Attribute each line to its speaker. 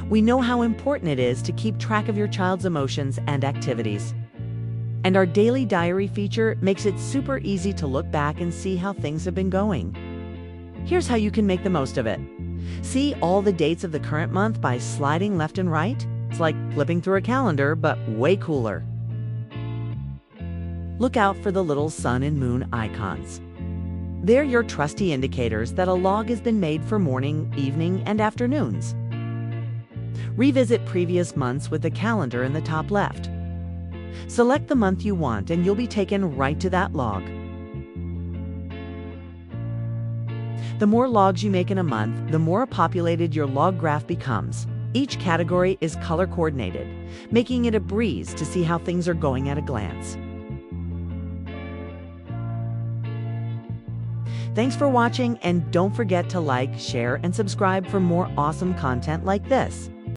Speaker 1: We know how important it is to keep track of your child's emotions and activities. And our daily diary feature makes it super easy to look back and see how things have been going. Here's how you can make the most of it. See all the dates of the current month by sliding left and right. It's like flipping through a calendar, but way cooler. Look out for the little sun and moon icons. They're your trusty indicators that a log has been made for morning, evening, and afternoons. Revisit previous months with the calendar in the top left. Select the month you want and you'll be taken right to that log. The more logs you make in a month, the more populated your log graph becomes. Each category is color coordinated, making it a breeze to see how things are going at a glance. Thanks for watching, and don't forget to like, share, and subscribe for more awesome content like this.